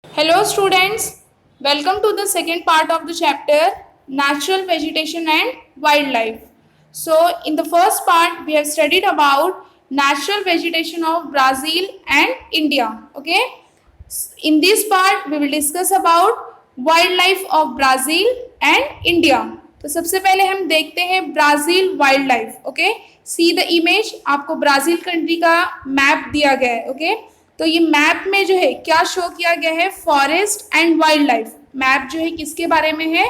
Hello students, welcome to the second part of the chapter Natural Vegetation and Wildlife. So in the first part we have studied about natural vegetation of Brazil and India. Okay. In this part we will discuss about wildlife of Brazil and India. तो सबसे पहले हम देखते हैं Brazil wild life. Okay, see the image. आपको Brazil country का map दिया गया है. ओके, तो ये मैप में जो है क्या शो किया गया है, forest and wild life. Map जो है किसके बारे में है,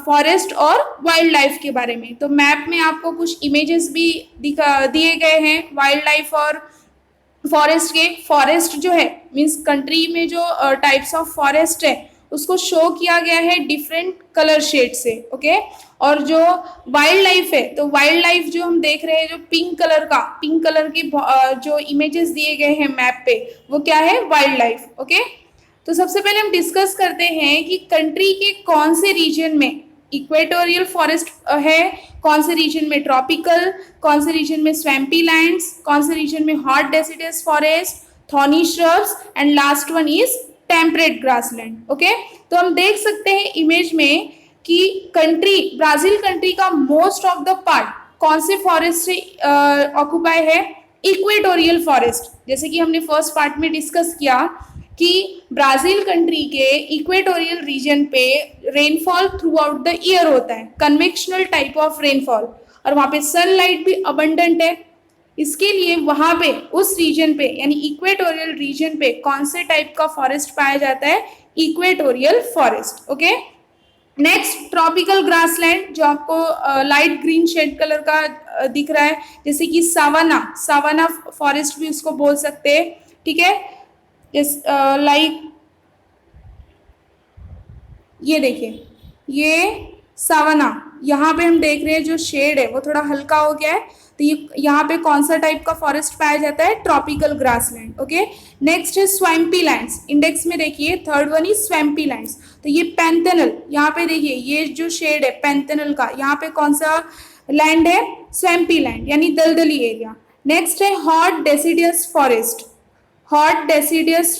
फॉरेस्ट और वाइल्ड लाइफ के बारे में. तो मैप में आपको कुछ इमेजेस भी दिए गए हैं वाइल्ड लाइफ और फॉरेस्ट के. फॉरेस्ट जो है मीन्स कंट्री में जो टाइप्स ऑफ फॉरेस्ट है उसको शो किया गया है डिफरेंट कलर शेड से. ओके, और जो वाइल्ड लाइफ है, तो वाइल्ड लाइफ जो हम देख रहे हैं, जो पिंक कलर की जो इमेजेस दिए गए हैं मैप पे, वो क्या है, वाइल्ड लाइफ. ओके, तो सबसे पहले हम डिस्कस करते हैं कि कंट्री के कौन से रीजन में इक्वेटोरियल फॉरेस्ट है, कौन से रीजन में ट्रॉपिकल, कौन से रीजन में स्वैम्पी लैंड्स, कौन से रीजन में hot deciduous forest, thorny shrubs and last one is temperate grassland. Okay, तो हम देख सकते हैं इमेज में कि कंट्री ब्राजील कंट्री का मोस्ट ऑफ द पार्ट कौन से फॉरेस्ट से ऑक्यूपाई है, इक्वेटोरियल फॉरेस्ट. जैसे कि हमने फर्स्ट पार्ट में डिस्कस किया कि ब्राज़ील कंट्री के इक्वेटोरियल रीजन पे rainfall through out the year होता है, कन्वेक्शनल टाइप ऑफ रेनफॉल, और वहाँ पे सनलाइट भी अबंडेंट है. इसके लिए वहाँ पे उस रीजन पे यानी इक्वेटोरियल रीजन पे कौन से टाइप का फॉरेस्ट पाया जाता है, equatorial forest. Okay, next tropical grassland जो आपको लाइट ग्रीन शेड कलर का दिख रहा है, जैसे कि सावाना फॉरेस्ट भी उसको बोल सकते हैं. ठीक है, लाइक ये देखिए, ये सावाना, यहाँ पे हम देख रहे हैं जो शेड है वो थोड़ा हल्का हो गया है. तो ये यहाँ पे कौन सा टाइप का फॉरेस्ट पाया जाता है, ट्रॉपिकल ग्रासलैंड. ओके, नेक्स्ट है स्वैम्पी लैंड्स. इंडेक्स में देखिए third one is swampy lands. तो ये पैंथेनल, यहाँ पे देखिए ये जो शेड है पैंथेनल का, यहाँ पे कौन सा लैंड है, स्वैम्पी लैंड यानी दलदली एरिया. नेक्स्ट है हॉट डेसिडियस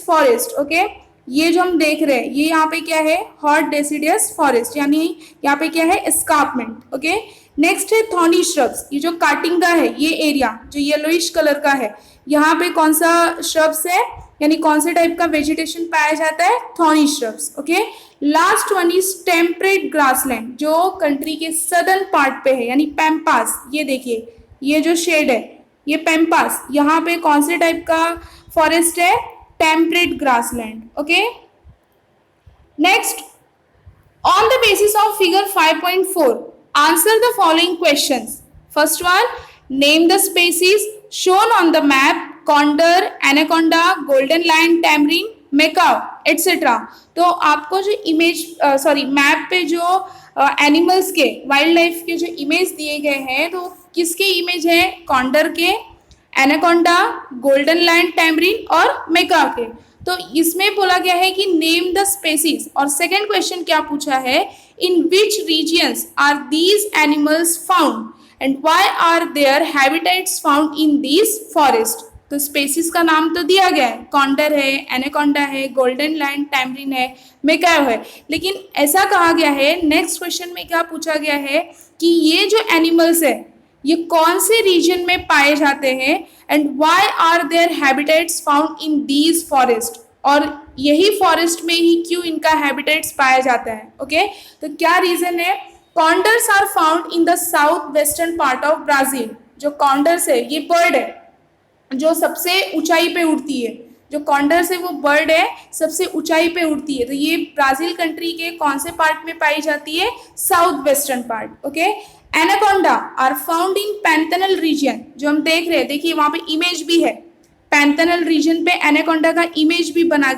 फॉरेस्ट. ओके, ये जो हम देख रहे हैं ये यहाँ पे क्या है, हॉट डेसिडियस फॉरेस्ट यानी यहाँ पे क्या है, एस्कार्पमेंट. ओके, नेक्स्ट है थॉर्नी श्रब्स. ये जो काटिंग का है ये एरिया जो येलोइश कलर का है, यहाँ पे कौन सा श्रब्स है यानी कौन से टाइप का वेजिटेशन पाया जाता है, thorny shrubs. Okay, last one is temperate grassland जो कंट्री के सदर्न पार्ट पे है यानी पैम्पास. ये देखिए ये जो शेड है ये पैम्पास, यहाँ पे कौन से टाइप का फॉरेस्ट है, temperate grassland. Okay, next, on the basis of figure 5.4 answer the following questions. First one, name the species shown on the map, condor, anaconda, golden lion, tamarin, macaw etc. तो आपको जो image map पे जो animals के, wild life के जो image दिए गए हैं, तो किसके इमेज है, कॉन्डर के, एनाकोंडा, गोल्डन लायन, टैमरिन और मेका के. तो इसमें बोला गया है कि नेम द स्पेसीज, और सेकेंड क्वेश्चन क्या पूछा है, in which regions are these animals found and why are there habitats found in these forest. तो स्पेसीज का नाम तो दिया गया है, कॉन्डर है, एनाकोंडा है, गोल्डन लायन, टैमरिन है, मेकाओ है, लेकिन ऐसा कहा गया है नेक्स्ट क्वेश्चन में क्या पूछा गया है कि ये जो एनिमल्स है ये कौन से रीजन में पाए जाते हैं and why are there habitats found in these forest, और यही फॉरेस्ट में ही क्यों इनका हैबिटेट्स पाया जाता है. ओके, तो क्या रीजन है, condors are found in the south western part of Brazil. जो कॉन्डर्स है ये बर्ड है जो सबसे ऊंचाई पे उड़ती है, जो कॉन्डर्स है वो बर्ड है सबसे ऊंचाई पे उड़ती है. तो ये ब्राजील कंट्री के कौन से पार्ट में पाई जाती है, south western part. Okay, anaconda are found in Pantanal region. जो हम देख रहे हैं, देखिए वहां पे इमेज भी है, पैंथेनल रीजन पे एनाकोंडा का इमेज भी बनाया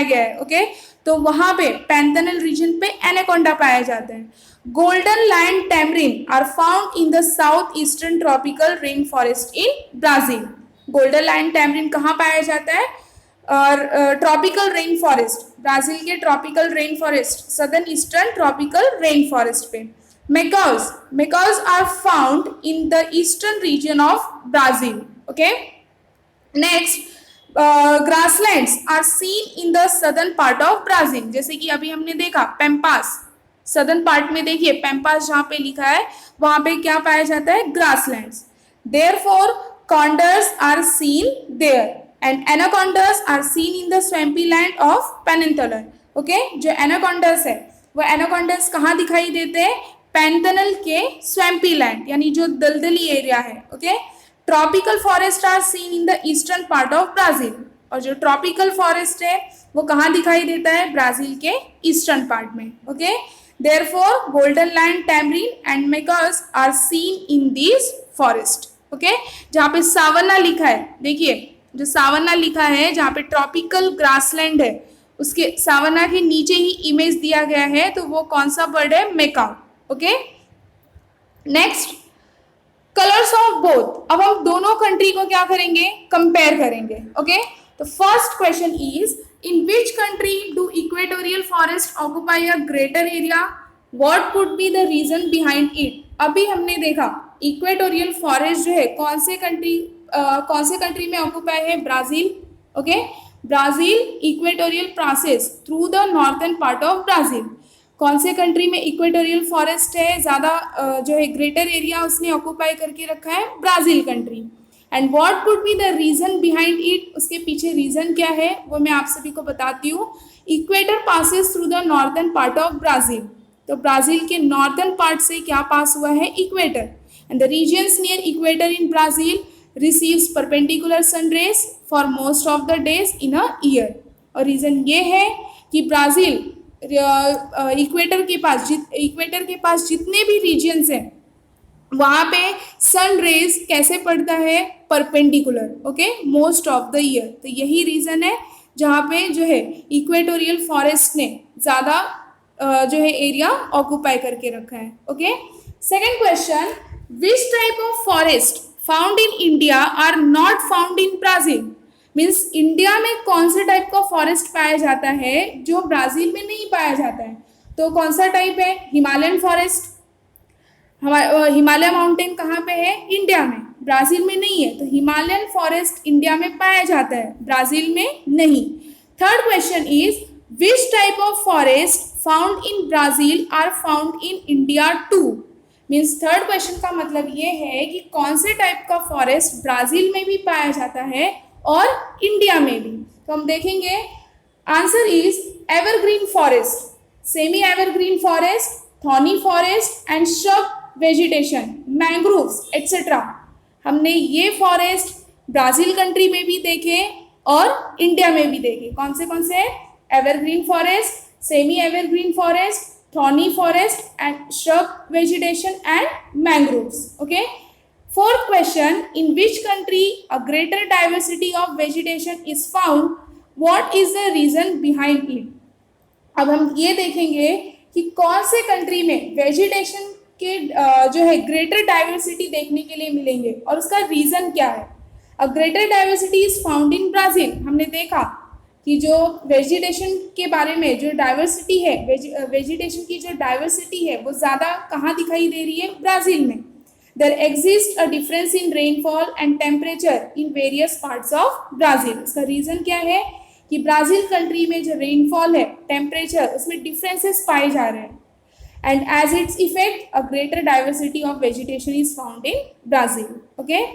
गया है. ओके, तो वहां पे पैंथेनल रीजन पे एनाकोंडा पाया जाता है. Golden lion, tamarin are found in the south eastern tropical rain forest in Brazil. Golden lion, tamarin कहाँ पाया जाता है, और ट्रॉपिकल रेन फॉरेस्ट, ब्राजील के tropical rain forest, southern eastern tropical rain forest पे. Macaws are found in the eastern region of Brazil. Okay. Next, grasslands are seen in the southern part of Brazil, जैसे कि अभी हमने देखा पैम्पास, southern part में देखिए पैम्पास जहां पे लिखा है वहां पे क्या पाया जाता है, grasslands. Therefore condors are seen there and anacondas are seen in the swampy land of peninsula. Okay, जो एनाकोंडास है वो एनाकोंडास कहाँ दिखाई देते हैं, पेनिनसुला के स्वैम्पी लैंड यानी जो दलदली एरिया है। Okay, tropical forest are seen in the eastern part of Brazil, और जो ट्रॉपिकल फॉरेस्ट है वो कहाँ दिखाई देता है, ब्राजील के ईस्टर्न पार्ट में। Okay, therefore golden land, tamarin and makers are seen in this forest. Okay, जहाँ पे सावन्ना लिखा है, देखिए जो सावन्ना लिखा है जहाँ पे ट्रॉपिकल ग्रासलैंड है उसके सावन्ना के नीचे ही इमेज दिया गया है, तो वो कौन सा बर्ड है, macaw. Okay, next colours of both. अब हम दोनों कंट्री को क्या करेंगे, कंपेयर करेंगे। ओके, तो first question is in which country do equatorial forest occupy a greater area, what could be the reason behind it. अभी हमने देखा इक्वेटोरियल फॉरेस्ट जो है कौन से कंट्री में ऑक्यूपाई है, Brazil. Okay, Brazil equatorial process through the northern part of Brazil. कौन से कंट्री में इक्वेटोरियल फॉरेस्ट है, ज़्यादा जो है ग्रेटर एरिया उसने ऑक्यूपाई करके रखा है, Brazil country. And what could be the reason behind it, उसके पीछे रीज़न क्या है वो मैं आप सभी को बताती हूँ। Equator passes through the northern part of Brazil, तो ब्राज़ील के नॉर्थर्न पार्ट से क्या पास हुआ है, equator. And the regions near equator in Brazil receives perpendicular sun rays for most of the days in a year. और reason ये है कि ब्राज़ील इक्वेटर के पास जितने भी रीजन्स हैं वहाँ पे सन रेज कैसे पड़ता है, perpendicular. Okay, most of the year. तो यही रीज़न है जहाँ पे जो है इक्वेटोरियल फॉरेस्ट ने ज़्यादा जो है एरिया ऑक्यूपाई करके रखा है। Okay, second question, which type of forest found in India are not found in Brazil. Means India में कौन से टाइप का फॉरेस्ट पाया जाता है जो ब्राज़ील में नहीं पाया जाता है, तो कौन सा टाइप है, हिमालयन फॉरेस्ट। हिमालय माउंटेन कहाँ पे है, इंडिया में, ब्राज़ील में नहीं है, तो हिमालयन फॉरेस्ट इंडिया में पाया जाता है, ब्राज़ील में नहीं। Third question is which type of forest found in Brazil are found in India too. Means third question का मतलब ये है कि कौन से टाइप का फॉरेस्ट ब्राज़ील में भी पाया जाता है और इंडिया में भी। तो हम देखेंगे, answer is evergreen forest, semi evergreen forest, thorny forest and shrub vegetation, mangroves etcetera. हमने ये फॉरेस्ट ब्राज़ील कंट्री में भी देखे और इंडिया में भी देखे। कौन से evergreen forest, semi evergreen forest, thorny forest and shrub vegetation and mangroves. Okay, fourth question, in which country a greater diversity of vegetation is found, what is the reason behind it। अब हम ये देखेंगे कि कौन से country में vegetation के जो है ग्रेटर डाइवर्सिटी देखने के लिए मिलेंगे और उसका रीज़न क्या है। अ greater diversity is found in Brazil. हमने देखा कि जो वेजिटेशन के बारे में जो डाइवर्सिटी है, वेजिटेशन की जो डाइवर्सिटी है वो ज़्यादा कहाँ दिखाई दे रही है, ब्राज़ील में। There exist a difference in rainfall and temperature in various parts of Brazil. इसका रीज़न क्या है कि ब्राज़ील कंट्री में जो रेनफॉल है, टेम्परेचर, उसमें डिफरेंसेस पाए जा रहे हैं। And as its effect a greater diversity of vegetation is found in Brazil. Okay,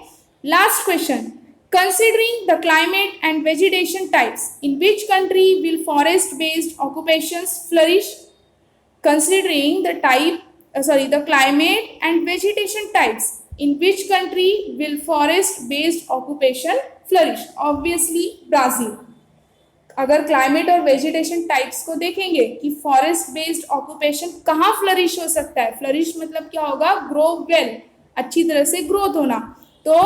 last question, considering the climate and vegetation types, in which country will forest-based occupations flourish? Considering the climate and vegetation types, in which country will forest-based occupation flourish? Obviously, Brazil. अगर climate और vegetation types को देखेंगे कि forest based occupation कहाँ flourish हो सकता है, flourish मतलब क्या होगा, ग्रो वेल, अच्छी तरह से ग्रोथ होना। तो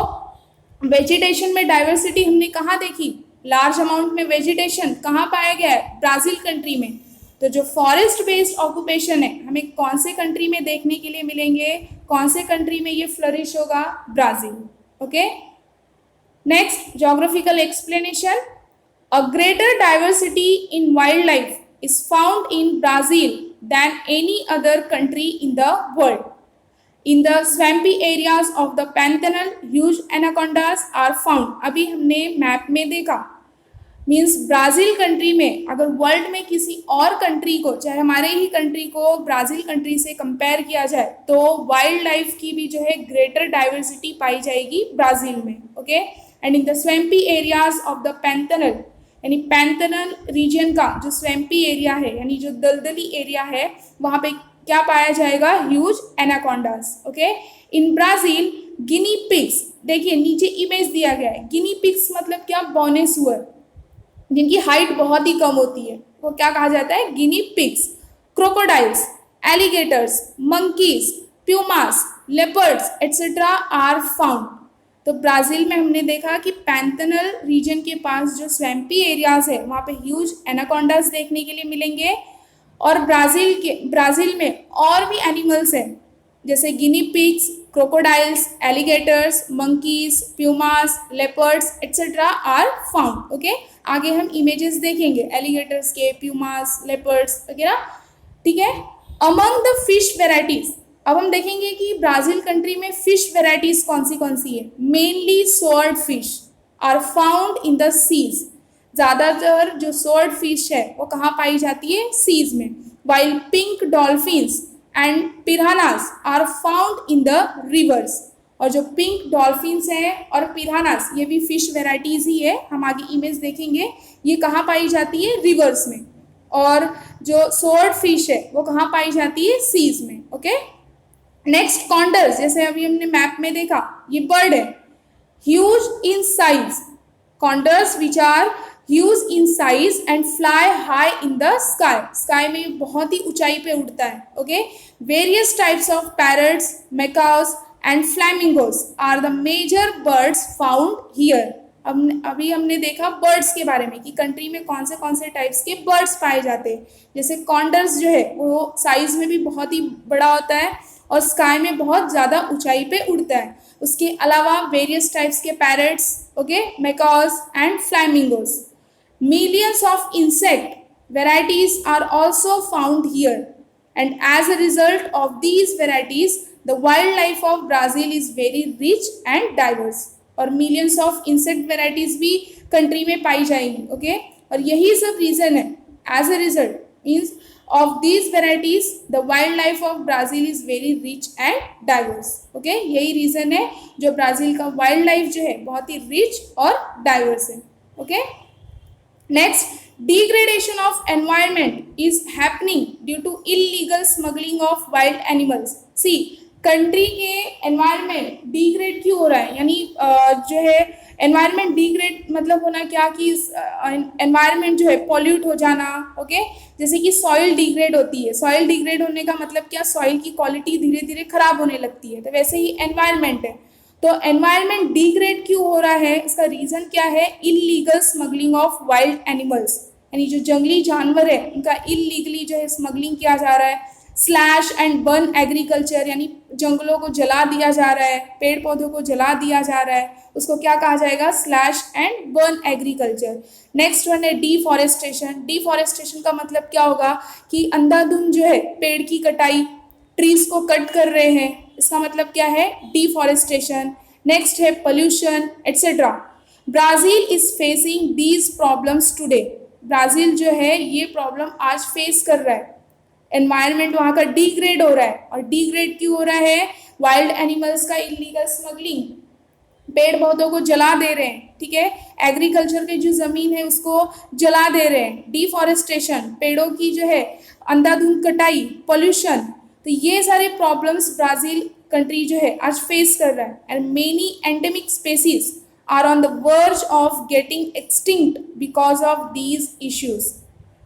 वेजिटेशन में डाइवर्सिटी हमने कहाँ देखी, लार्ज अमाउंट में वेजिटेशन कहाँ पाया गया है, ब्राज़ील कंट्री में। तो जो फॉरेस्ट बेस्ड ऑक्यूपेशन है हमें कौन से कंट्री में देखने के लिए मिलेंगे, कौन से कंट्री में ये फ्लरिश होगा, Brazil. Okay, next geographical explanation, a greater diversity in wild life is found in Brazil than any other country in the world. In the swampy areas of the Pantanal, huge anacondas are found। अभी हमने map में देखा means Brazil country में अगर world में किसी और country को, चाहे हमारे ही कंट्री को ब्राज़ील कंट्री से कंपेयर किया जाए, तो वाइल्ड लाइफ की भी जो है ग्रेटर डाइवर्सिटी पाई जाएगी ब्राज़ील में. Okay. And in the swampy areas of the Pantanal, यानी पैंथनल रीजन का जो स्वैम्पी एरिया है, यानी जो दलदली एरिया है, वहाँ पे क्या पाया जाएगा? Huge anacondas. Okay. In Brazil guinea pigs, देखिए नीचे इमेज दिया गया है. गिनी पिग्स मतलब क्या? बौने सुअर, जिनकी हाइट बहुत ही कम होती है, वो क्या कहा जाता है? Guinea pigs. Crocodiles, alligators, monkeys, pumas, leopards etcetera are found. तो ब्राज़ील में हमने देखा कि पैंथनल रीजन के पास जो स्वैम्पी एरियाज है, वहाँ पे ह्यूज एनाकोंडास देखने के लिए मिलेंगे. और ब्राज़ील में और भी एनिमल्स हैं, जैसे guinea pigs, crocodiles, alligators, monkeys, pumas, leopards etcetera are found. Okay. आगे हम इमेजेस देखेंगे एलिगेटर्स के, प्यूमास, लेपर्ड्स वगैरह. ठीक है. अमंग द फिश वेराइटीज, अब हम देखेंगे कि ब्राज़ील कंट्री में फिश वेराइटीज कौन सी है. Mainly sword fish are found in the seas. ज़्यादातर जो स्वॉर्ड फिश है वो कहाँ पाई जाती है? सीज में. While pink dolphins and piranhas are found in the rivers. और जो पिंक डॉल्फिन्स हैं और पिरानास, ये भी फिश वेराइटीज़ ही है, हम आगे इमेज देखेंगे. ये कहाँ पाई जाती है? रिवर्स में. और जो स्वॉर्ड फिश है वो कहाँ पाई जाती है? सीज में. ओके. नेक्स्ट कॉन्डर्स, जैसे अभी हमने मैप में देखा, ये बर्ड है, huge in size. Condors which are huge in size and fly high in the sky. Sky में बहुत ही ऊंचाई पे उड़ता है. Okay. Various types of parrots, macaws and flamingos are the major birds found here. अभी हमने देखा बर्ड्स के बारे में कि कंट्री में कौन से टाइप्स के बर्ड्स पाए जाते हैं. जैसे कॉन्डर्स जो है वो साइज में भी बहुत ही बड़ा होता है और स्काई में बहुत ज़्यादा ऊंचाई पे उड़ता है. उसके अलावा वेरियस टाइप्स के parrots, okay, macaws and flamingos. Millions of insect varieties are also found here, and as a result of these varieties, the wildlife of Brazil is very rich and diverse. और millions of insect varieties भी country में पाई जाएंगी. Okay. और यही सब reason है. As a result means of these varieties, the wildlife of Brazil is very rich and diverse. Okay. यही reason है जो ब्राज़ील का वाइल्ड लाइफ जो है बहुत ही रिच और डाइवर्स है. Okay. Next, degradation of environment is happening due to illegal smuggling of wild animals. See, country के एनवायरनमेंट डिग्रेड क्यों हो रहा है? यानी जो है एनवायरनमेंट डिग्रेड मतलब होना क्या कि एनवायरनमेंट जो है पॉल्यूट हो जाना. ओके. जैसे कि सॉइल डिग्रेड होती है. सॉइल डिग्रेड होने का मतलब क्या? सॉइल की क्वालिटी धीरे धीरे खराब होने लगती है. तो वैसे ही एनवायरनमेंट है. तो एनवायरनमेंट डिग्रेड क्यों हो रहा है? इसका रीज़न क्या है? Illegal smuggling of wild animals, यानी जो जंगली जानवर है उनका इलीगली जो है स्मगलिंग किया जा रहा है. स्लैश एंड बर्न एग्रीकल्चर, यानी जंगलों को जला दिया जा रहा है, पेड़ पौधों को जला दिया जा रहा है, उसको क्या कहा जाएगा? Slash and burn agriculture. Next one है डिफॉरेस्टेशन. डिफॉरेस्टेशन का मतलब क्या होगा कि अंधाधुंध जो है पेड़ की कटाई, ट्रीज को कट कर रहे हैं, इसका मतलब क्या है? डिफॉरेस्टेशन. नेक्स्ट है pollution etcetera. Brazil is facing these problems today. Brazil जो है ये प्रॉब्लम आज फेस कर रहा है. एनवायरनमेंट वहाँ का डिग्रेड हो रहा है. और डिग्रेड क्यों हो रहा है? वाइल्ड एनिमल्स का इलीगल स्मगलिंग, पेड़ पौधों को जला दे रहे हैं. ठीक है. एग्रीकल्चर की जो ज़मीन है उसको जला दे रहे हैं. डिफॉरेस्टेशन, पेड़ों की जो है अंधाधुंध कटाई, पोल्यूशन. तो ये सारे प्रॉब्लम्स ब्राज़ील कंट्री जो है आज फेस कर रहा है. And many endemic species are on the verge of getting extinct because of these issues.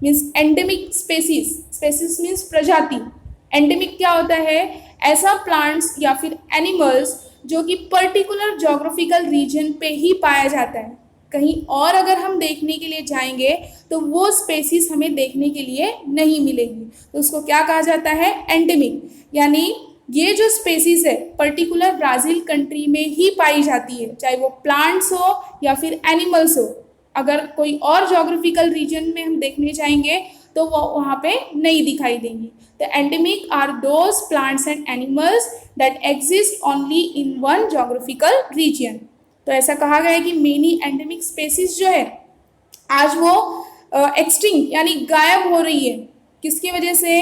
Means endemic species, species means प्रजाति. एंडेमिक क्या होता है? ऐसा प्लांट्स या फिर एनिमल्स जो कि पर्टिकुलर जोग्राफिकल रीजन पे ही पाया जाता है. कहीं और अगर हम देखने के लिए जाएंगे तो वो स्पेसीज हमें देखने के लिए नहीं मिलेंगी. तो उसको क्या कहा जाता है? एंडेमिक. यानी ये जो स्पेसीज है पर्टिकुलर ब्राज़ील कंट्री में ही पाई जाती है, चाहे वो प्लांट्स हो या फिर एनिमल्स हो. अगर कोई और जोग्राफिकल रीजन में हम देखने जाएंगे तो वो वहाँ पे नहीं दिखाई देंगी. The endemic are those plants and animals that exist only in one geographical region. तो ऐसा कहा गया है कि मेनी एंडेमिक स्पेसीज जो है आज वो एक्सटिंक्ट यानी गायब हो रही है, किसकी वजह से?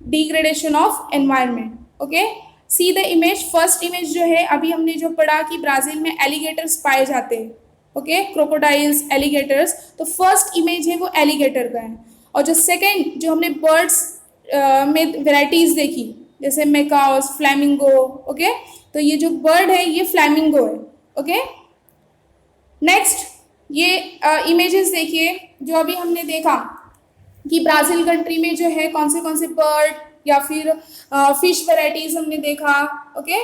Degradation of environment. Okay, see the image. First image जो है अभी हमने जो पढ़ा कि ब्राजील में एलिगेटर्स पाए जाते हैं, ओके, क्रोकोडाइल्स, एलिगेटर्स, तो फर्स्ट इमेज है वो एलिगेटर का है। और जो सेकंड जो हमने बर्ड्स में वेराइटीज देखी, जैसे मेकाओस, फ्लैमिंगो, ओके, तो ये जो बर्ड है ये फ्लैमिंगो है। ओके, नेक्स्ट ये इमेजेस देखिए जो अभी हमने देखा कि ब्राज़ील कंट्री में जो है कौन से बर्ड या फिर फिश वेराइटीज हमने देखा। ओके,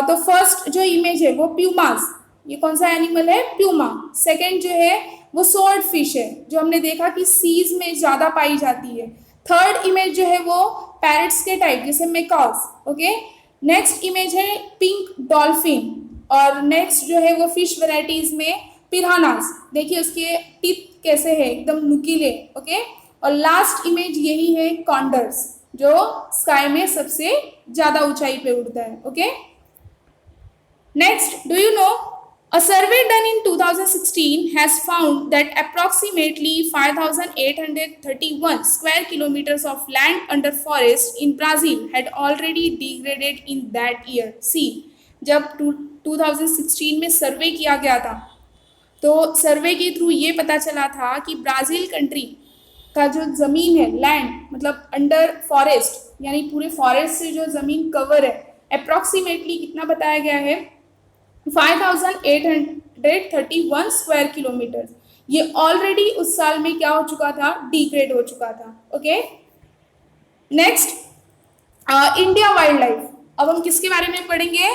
तो फर्स्ट जो इमेज है वो प्यूमास, ये कौन सा एनिमल है? प्यूमा। सेकंड जो है वो स्वॉर्ड फिश है, जो हमने देखा कि सीज में ज़्यादा पाई जाती है। थर्ड इमेज जो है वो पैरट्स के टाइप, जैसे मेकाउस। ओके, नेक्स्ट इमेज है पिंक डॉल्फिन, और नेक्स्ट जो है वो फिश वेराइटीज में पिरानास। देखिए उसके टीथ कैसे है, एकदम नुकीले। ओके, और लास्ट इमेज यही है कॉन्डर्स, जो स्काई में सबसे ज्यादा ऊंचाई पे उड़ता है। Okay, next, do you no a survey done in 2016 has found that approximately 5,831 square kilometers of land under forest in Brazil had already degraded in that year. See, जब 2016 में सर्वे किया गया था तो सर्वे के थ्रू ये पता चला था कि ब्राज़ील कंट्री का जो ज़मीन है, लैंड मतलब अंडर फॉरेस्ट, यानी पूरे फॉरेस्ट से जो ज़मीन कवर है, अप्रॉक्सीमेटली कितना बताया गया है? 5,831 स्क्वायर किलोमीटर। ये ऑलरेडी उस साल में क्या हो चुका था? डिग्रेड हो चुका था। Okay, next India wild life. अब हम किसके बारे में पढ़ेंगे?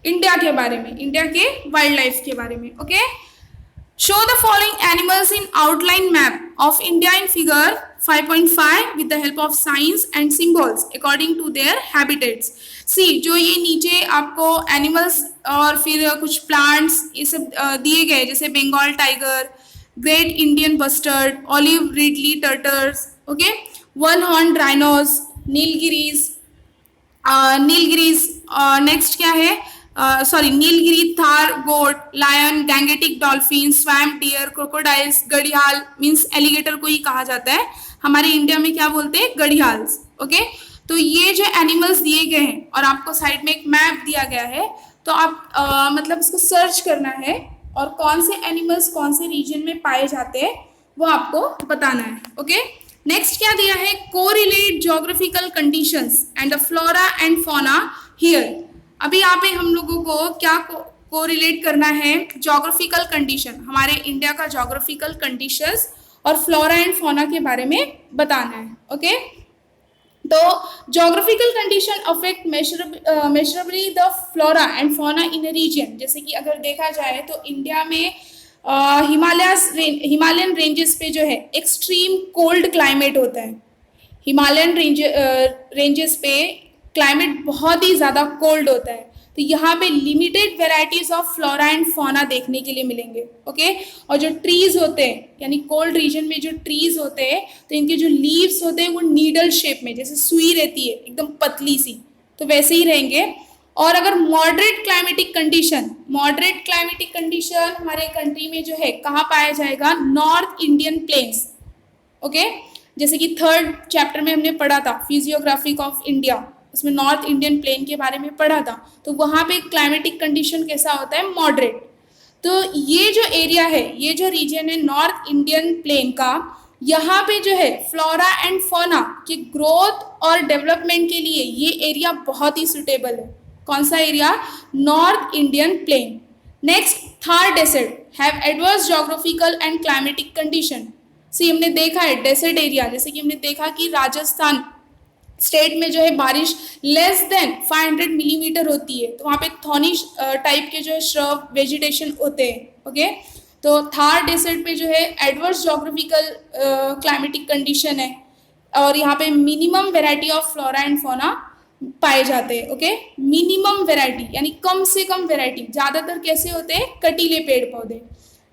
इंडिया के बारे में, इंडिया के वाइल्ड लाइफ के बारे में। Okay, show the following animals in outline map of India in figure 5.5 with the help of signs and symbols according to their habitats. See, जो ये नीचे आपको एनिमल्स और फिर कुछ प्लांट्स ये सब दिए गए, जैसे Bengal tiger, great Indian bustard, olive ridley turtles, okay, one horn rhinos, Nilgiris, next क्या है? Nilgiri, tahr goat, lion, Gangetic dolphin, swamp deer, crocodiles, गढ़ियाल, मीन्स एलिगेटर को ही कहा जाता है, हमारे इंडिया में क्या बोलते हैं? गढ़ियाल्स। ओके, तो ये जो एनिमल्स दिए गए हैं और आपको साइड में एक मैप दिया गया है, तो आप मतलब इसको सर्च करना है और कौन से एनिमल्स कौन से रीजन में पाए जाते हैं वो आपको बताना है। ओके, नेक्स्ट क्या दिया है? Correlate geographical conditions and the flora and fauna here. अभी यहाँ पे हम लोगों को क्या कोरिलेट करना है? ज्योग्राफिकल कंडीशन, हमारे इंडिया का ज्योग्राफिकल कंडीशंस और फ्लोरा एंड फौना के बारे में बताना है। ओके, तो geographical condition affect measurably the flora and fauna in a region. जैसे कि अगर देखा जाए तो इंडिया में हिमालयन रेंजेस पे जो है एक्सट्रीम कोल्ड क्लाइमेट होता है। हिमालयन रेंजेस पे क्लाइमेट बहुत ही ज़्यादा कोल्ड होता है, तो यहाँ पे limited varieties of flora and fauna देखने के लिए मिलेंगे। ओके, और जो ट्रीज होते हैं, यानी कोल्ड रीजन में जो ट्रीज होते हैं, तो इनके जो लीव्स होते हैं वो नीडल शेप में, जैसे सुई रहती है एकदम पतली सी, तो वैसे ही रहेंगे। और अगर मॉडरेट क्लाइमेटिक कंडीशन हमारे कंट्री में जो है कहाँ पाया जाएगा? North Indian plains. ओके, जैसे कि थर्ड चैप्टर में हमने पढ़ा था फिजियोग्राफिक ऑफ इंडिया, उसमें नॉर्थ इंडियन प्लेन के बारे में पढ़ा था, तो वहाँ पे क्लाइमेटिक कंडीशन कैसा होता है? मॉडरेट। तो ये जो एरिया है, ये जो रीजन है नॉर्थ इंडियन प्लेन का, यहाँ पे जो है फ्लोरा एंड फौना के ग्रोथ और डेवलपमेंट के लिए ये एरिया बहुत ही सुटेबल है। कौन सा area? North Indian plain. Next, Thar desert have adverse geographical and climatic condition. See, हमने देखा है डेजर्ट एरिया, जैसे कि हमने देखा कि राजस्थान स्टेट में जो है बारिश लेस देन 500 मिलीमीटर होती है, तो वहाँ पे थॉर्नी टाइप के जो है श्रब वेजिटेशन होते हैं। ओके, तो थार डेजर्ट पे जो है एडवर्स ज्योग्राफिकल क्लाइमेटिक कंडीशन है और यहाँ पे minimum variety of flora and fauna पाए जाते हैं। ओके, मिनिमम वेराइटी यानी कम से कम वेराइटी, ज़्यादातर कैसे होते हैं? कटीले पेड़ पौधे।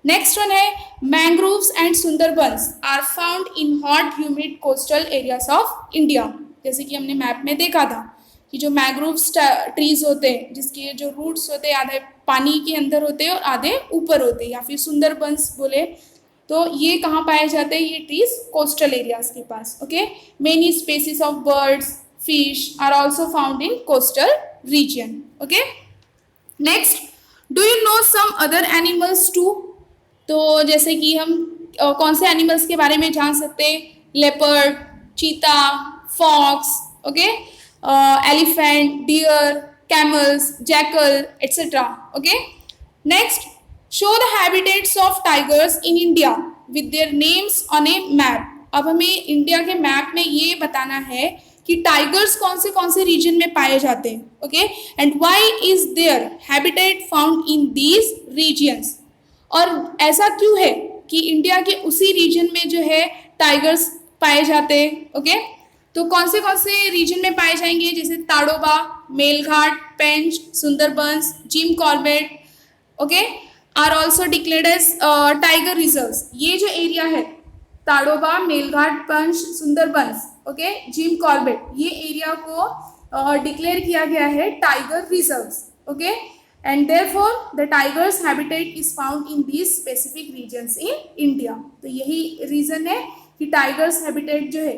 नेक्स्ट वन है mangroves and Sundarbans are found in hot humid coastal areas of India. जैसे कि हमने मैप में देखा था कि जो मैंग्रोव्स ट्रीज होते हैं, जिसके जो रूट्स होते हैं आधे पानी के अंदर होते हैं और आधे ऊपर होते हैं, या फिर सुंदरबंस बोले तो ये कहाँ पाए जाते हैं ये ट्रीज? कोस्टल एरियाज के पास. Okay, many species of birds, fish are also found in coastal region. Okay, next, do you know some other animals too? तो जैसे कि हम कौन से एनिमल्स के बारे में जान सकते हैं? Leopard, cheetah, fox, okay, elephant, deer, camels, jackal, etcetera. Okay, next, show the habitats of tigers in India with their names on a map. अब हमें इंडिया के मैप में ये बताना है कि टाइगर्स कौन से रीजन में पाए जाते हैं. Okay, and why is their habitat found in these regions. और ऐसा क्यों है कि इंडिया के उसी रीजन में जो है टाइगर्स पाए जाते हैं. ओके, तो कौन से रीजन में पाए जाएंगे? जैसे Tadoba, Melghat, Pench, Sundarbans, Jim Corbett, okay, are also declared as tiger reserves. ये जो एरिया है Tadoba, Melghat, Pench, Sundarbans, okay, Jim Corbett, ये एरिया को डिक्लेयर किया गया है tiger reserves. Okay, and therefore the tigers habitat is found in these specific regions in India. तो यही रीजन है कि टाइगर्स हैबिटेट जो है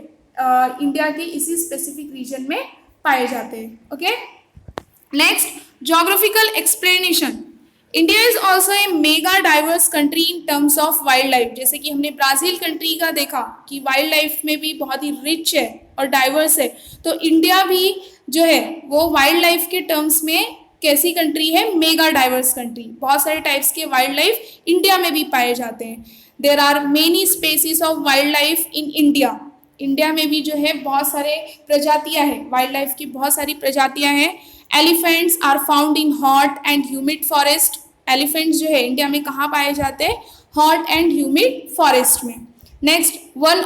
इंडिया के इसी स्पेसिफिक रीजन में पाए जाते हैं. Okay, next, geographical explanation. India is also a mega diverse country in terms of wild life. जैसे कि हमने ब्राज़ील कंट्री का देखा कि वाइल्ड लाइफ में भी बहुत ही रिच है और डाइवर्स है, तो इंडिया भी जो है वो वाइल्ड लाइफ के टर्म्स में कैसी कंट्री है? Mega diverse country. बहुत सारे टाइप्स के वाइल्ड लाइफ इंडिया में भी पाए जाते हैं. There are many species of wildlife in India. India में भी जो है बहुत सारे प्रजातियां हैं, वाइल्ड लाइफ की बहुत सारी प्रजातियां हैं. Elephants are found in hot and humid forest. Elephants जो है इंडिया में कहाँ पाए जाते हैं? हॉट एंड ह्यूमिड फॉरेस्ट में. Next, one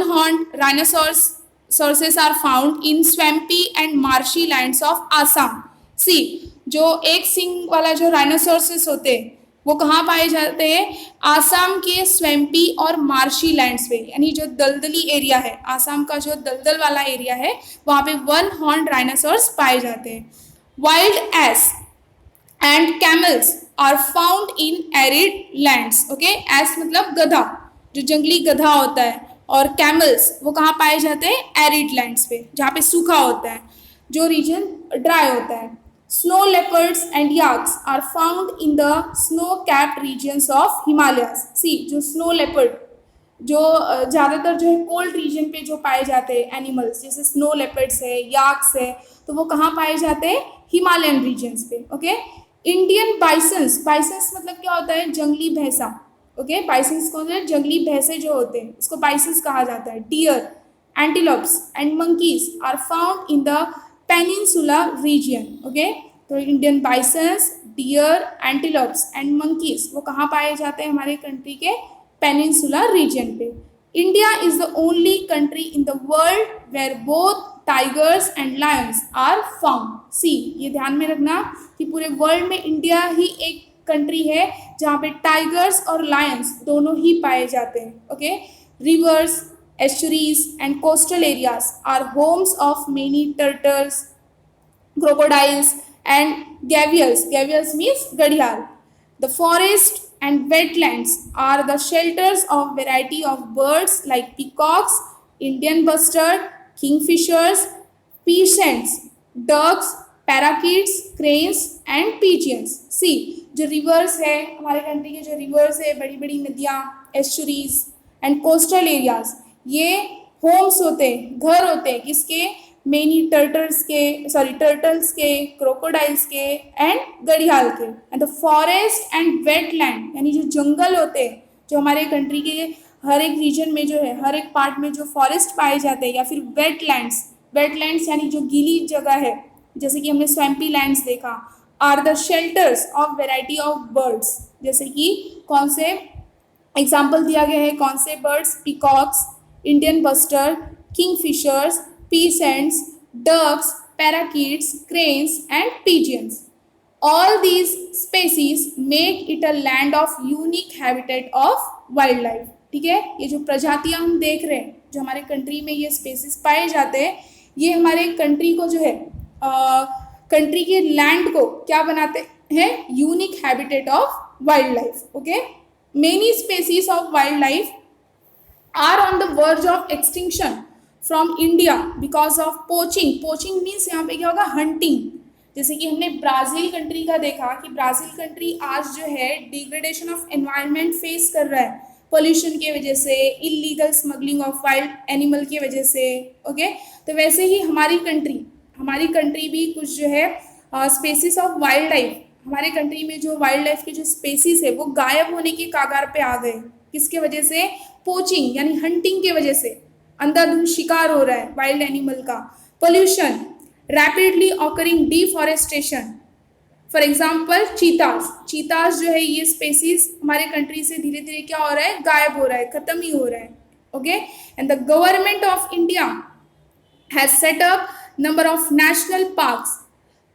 horn rhinoceroses are found in swampy and marshy lands of Assam. See, जो एक सिंग वाला जो राइनोसोरसेस होते हैं वो कहाँ पाए जाते हैं? आसाम के स्वैम्पी और मार्शी लैंड्स पे, यानी जो दलदली एरिया है, आसाम का जो दलदल वाला एरिया है वहाँ पे वन हॉर्न राइनोसोरस पाए जाते हैं. Wild ass and camels are found in arid lands. Okay, ass मतलब गधा, जो जंगली गधा होता है, और कैमल्स वो कहाँ पाए जाते हैं? एरिड लैंड्स पे, जहाँ पे सूखा होता है, जो रीजन ड्राई होता है. Snow leopards and yaks are found in the snow-capped regions of Himalayas. See, जो snow leopard, जो ज़्यादातर जो है कोल्ड रीजन पे जो पाए जाते हैं एनिमल्स, जैसे स्नो लेपर्ड्स है, याक्स है, तो वो कहाँ पाए जाते हैं? हिमालयन रीजन्स पे. Okay, Indian बाइसन्स. बाइसन्स मतलब क्या होता है? जंगली भैंसा. ओके, बाइसन्स कौन से? जंगली भैंसे जो होते हैं उसको बाइसन्स कहा जाता है. Deer, antelopes and monkeys are found in the peninsula region. Okay, तो Indian bisons, deer, antelopes and monkeys वो कहाँ पाए जाते हैं? हमारे कंट्री के पेनिनसुला रीजन पे. India is the only country in the world where both tigers and lions are found. See, ये ध्यान में रखना कि पूरे वर्ल्ड में इंडिया ही एक कंट्री है जहाँ पे टाइगर्स और लायंस दोनों ही पाए जाते हैं. Okay, reverse, estuaries and coastal areas are homes of many turtles, crocodiles and gavials. Gavials means gadiyal. The forest and wetlands are the shelters of variety of birds like peacocks, Indian bustard, kingfishers, peasants, ducks, parakeets, cranes and pigeons. See, जो rivers है हमारे country के, जो rivers है, बड़ी बड़ी नदियाँ, estuaries and coastal areas, ये होम्स होते हैं, घर होते हैं किसके? मेनी टर्टल्स के, क्रोकोडाइल्स के एंड घड़ियाल के. And the forest and wetland, यानी जो जंगल होते हैं, जो हमारे कंट्री के हर एक रीजन में जो है, हर एक पार्ट में जो फॉरेस्ट पाए जाते हैं, या फिर वेटलैंड्स यानी जो गीली जगह है, जैसे कि हमने स्वैम्पी लैंड्स देखा, are the shelters of variety of birds. जैसे कि कौन से एग्जाम्पल दिया गया है? कौन से birds? Peacocks, Indian bustard, kingfishers, peasants, ducks, parakeets, cranes and pigeons. All these species make it a land of unique habitat of wildlife. ठीक है, ये जो प्रजातियां हम देख रहे हैं, जो हमारे कंट्री में ये स्पेसीज पाए जाते हैं, ये हमारे कंट्री को जो है कंट्री के लैंड को क्या बनाते हैं? Unique habitat of wild life. Okay, Many species of wildlife are on the verge of extinction from India because of poaching. Poaching means यहाँ पे क्या होगा, hunting. जैसे कि हमने ब्राज़ील कंट्री का देखा कि ब्राज़ील कंट्री आज जो है डिग्रेडेशन ऑफ एनवायरनमेंट फेस कर रहा है पोल्यूशन की वजह से, illegal smuggling of wild animal की वजह से. ओके, तो वैसे ही हमारी कंट्री भी कुछ जो है स्पेसीज ऑफ वाइल्ड लाइफ, हमारे कंट्री में जो वाइल्ड लाइफ के जो स्पेसीज है वो गायब होने के कागार पे आ गए. किसके वजह से? पोचिंग यानी हंटिंग के वजह से अंधाधुंध शिकार हो रहा है वाइल्ड एनिमल का. Pollution, rapidly occurring deforestation. For example cheetahs जो है ये स्पेसीज हमारे कंट्री से धीरे धीरे क्या हो रहा है, गायब हो रहा है, खत्म ही हो रहा है. Okay, and the government of India has set up number of national parks,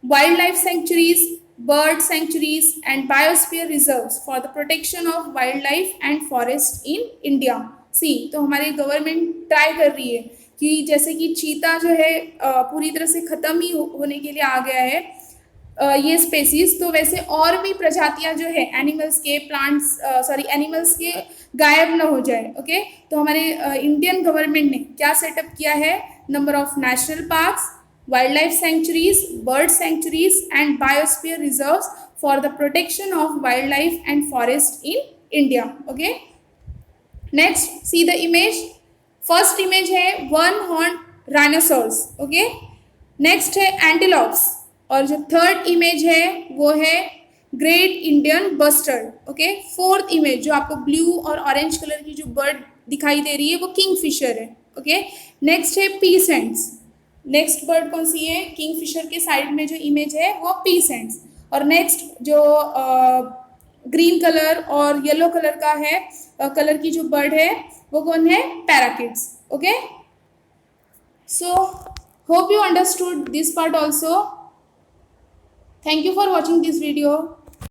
wild life sanctuaries, bird sanctuaries and biosphere reserves for the protection of wildlife and forest in India. सी, तो हमारी गवर्नमेंट ट्राई कर रही है कि जैसे कि चीता जो है पूरी तरह से ख़त्म ही होने के लिए आ गया है ये स्पेसीज, तो वैसे और भी प्रजातियां जो है एनिमल्स के एनिमल्स के गायब ना हो जाए. ओके, तो हमारे इंडियन गवर्नमेंट ने क्या सेटअप किया है, number of national parks, wildlife sanctuaries, bird sanctuaries and biosphere reserves for the protection of wildlife and forest in India. Okay, next see the image. First image है one horned rhinoceros. Okay, next है antelopes और जो third image है वो है great Indian bustard. Okay, fourth image जो आपको blue और orange कलर की जो bird दिखाई दे रही है वो kingfisher है. Okay, next है peasants. नेक्स्ट बर्ड कौन सी है, किंगफिशर के साइड में जो इमेज है वो पीसेंट्स. और नेक्स्ट जो ग्रीन कलर और येलो कलर का है कलर की जो बर्ड है वो कौन है, parakeets. Okay, so hope you understood this part also. Thank you for watching this video.